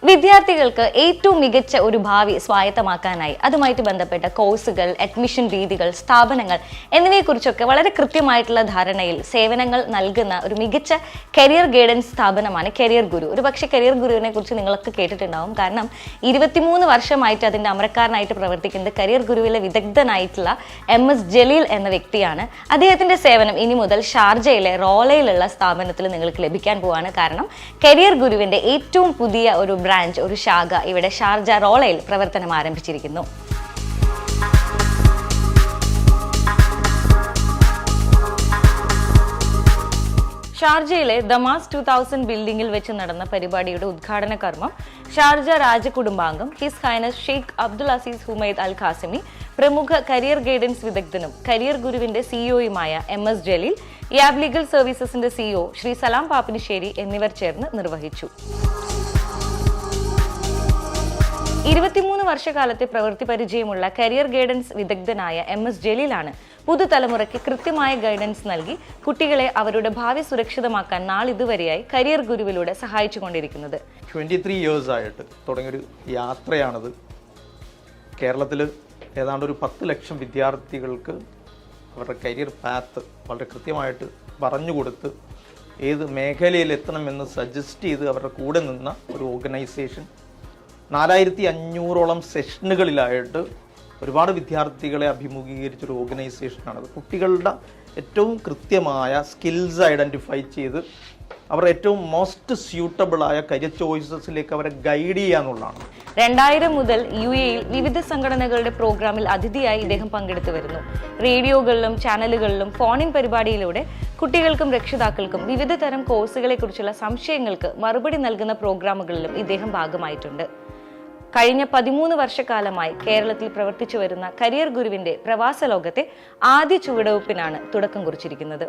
വിദ്യാർത്ഥികൾക്ക് ഏറ്റവും മികച്ച ഒരു ഭാവി സ്വായത്തമാക്കാനായി അതുമായിട്ട് ബന്ധപ്പെട്ട കോഴ്സുകൾ, അഡ്മിഷൻ രീതികൾ, സ്ഥാപനങ്ങൾ എന്നിവയെക്കുറിച്ചൊക്കെ വളരെ കൃത്യമായിട്ടുള്ള ധാരണയിൽ സേവനങ്ങൾ നൽകുന്ന ഒരു മികച്ച കരിയർ ഗൈഡൻസ് സ്ഥാപനമാണ് കരിയർ ഗുരു. ഒരു പക്ഷേ കരിയർ ഗുരുവിനെ കുറിച്ച് നിങ്ങളൊക്കെ കേട്ടിട്ടുണ്ടാവും. കാരണം 23 വർഷമായിട്ട് അതിൻ്റെ അമരക്കാരനായിട്ട് പ്രവർത്തിക്കുന്നത് കരിയർ ഗുരുവിലെ വിദഗ്ധനായിട്ടുള്ള MS ജലീൽ എന്ന വ്യക്തിയാണ്. അദ്ദേഹത്തിൻ്റെ സേവനം ഇനി മുതൽ ഷാർജയിലെ റോളയിലുള്ള സ്ഥാപനത്തിൽ നിങ്ങൾക്ക് ലഭിക്കാൻ പോവാണ്. കാരണം കരിയർ ഗുരുവിൻ്റെ ഏറ്റവും പുതിയ ഒരു ബ്രാഞ്ച്, ഒരു ശാഖ ഇവിടെ ഷാർജ റോളയിൽ പ്രവർത്തനം ആരംഭിച്ചിരിക്കുന്നു. ഷാർജയിലെ ദമാസ് 2000 ബിൽഡിംഗിൽ വെച്ച് നടന്ന പരിപാടിയുടെ ഉദ്ഘാടന കർമ്മം ഷാർജ രാജകുടുംബാംഗം his highness Sheikh Abdul Aziz Humaid Al Qasimi, പ്രമുഖ കരിയർ ഗൈഡൻസ് വിദഗ്ധനും കരിയർ ഗുരുവിന്റെ CEO MS Jaleel, Yab legal സർവീസസിന്റെ സിഇഒ ശ്രീ സലാം പാപ്പിനിശ്ശേരി എന്നിവർ ചേർന്ന് നിർവഹിച്ചു. 23 വർഷക്കാലത്തെ പ്രവൃത്തി പരിചയമുള്ള കരിയർ ഗൈഡൻസ് വിദഗ്ധനായ MS ജലീലാണ് പുതുതലമുറയ്ക്ക് കൃത്യമായ ഗൈഡൻസ് നൽകി കുട്ടികളെ അവരുടെ ഭാവി സുരക്ഷിതമാക്കാൻ നാളിതുവരെയായി കരിയർ ഗുരുവിലൂടെ സഹായിച്ചുകൊണ്ടിരിക്കുന്നത്. 23 ഇയേഴ്സ് ആയിട്ട് തുടങ്ങിയൊരു യാത്രയാണിത്. കേരളത്തിൽ ഏതാണ്ട് ഒരു 10 ലക്ഷം വിദ്യാർത്ഥികൾക്ക് അവരുടെ കരിയർ പാത്ത് വളരെ കൃത്യമായിട്ട് പറഞ്ഞുകൊടുത്ത് ഏത് മേഖലയിൽ എത്തണമെന്ന് സജസ്റ്റ് ചെയ്ത് അവരുടെ കൂടെ നിന്ന ഒരു ഓർഗനൈസേഷൻ. 4500ഓളം സെഷനുകളിലായിട്ട് ഒരുപാട് വിദ്യാർത്ഥികളെ അഭിമുഖീകരിച്ചൊരു ഓർഗനൈസേഷനാണത്. കുട്ടികളുടെ ഏറ്റവും കൃത്യമായ സ്കിൽസ് ഐഡൻറ്റിഫൈ ചെയ്ത് അവരുടെ ഏറ്റവും മോസ്റ്റ് സ്യൂട്ടബിളായ കരിയർ ചോയ്സസിലേക്ക് അവരെ ഗൈഡ് ചെയ്യുക എന്നുള്ളതാണ്. 2000 മുതൽ UAEയിൽ വിവിധ സംഘടനകളുടെ പ്രോഗ്രാമിൽ അതിഥിയായി ഇദ്ദേഹം പങ്കെടുത്തു വരുന്നു. റേഡിയോകളിലും ചാനലുകളിലും ഫോണിൻ പരിപാടിയിലൂടെ കുട്ടികൾക്കും രക്ഷിതാക്കൾക്കും വിവിധ തരം കോഴ്സുകളെ കുറിച്ചുള്ള സംശയങ്ങൾക്ക് മറുപടി നൽകുന്ന പ്രോഗ്രാമുകളിലും ഇദ്ദേഹം ഭാഗമായിട്ടുണ്ട്. കഴിഞ്ഞ 13 വർഷക്കാലമായി കേരളത്തിൽ പ്രവർത്തിച്ചു വരുന്ന കരിയർ ഗുരുവിന്റെ പ്രവാസ ലോകത്തെ ആദ്യ ചുവടുവയ്പ്പിനാണ് തുടക്കം കുറിച്ചിരിക്കുന്നത്.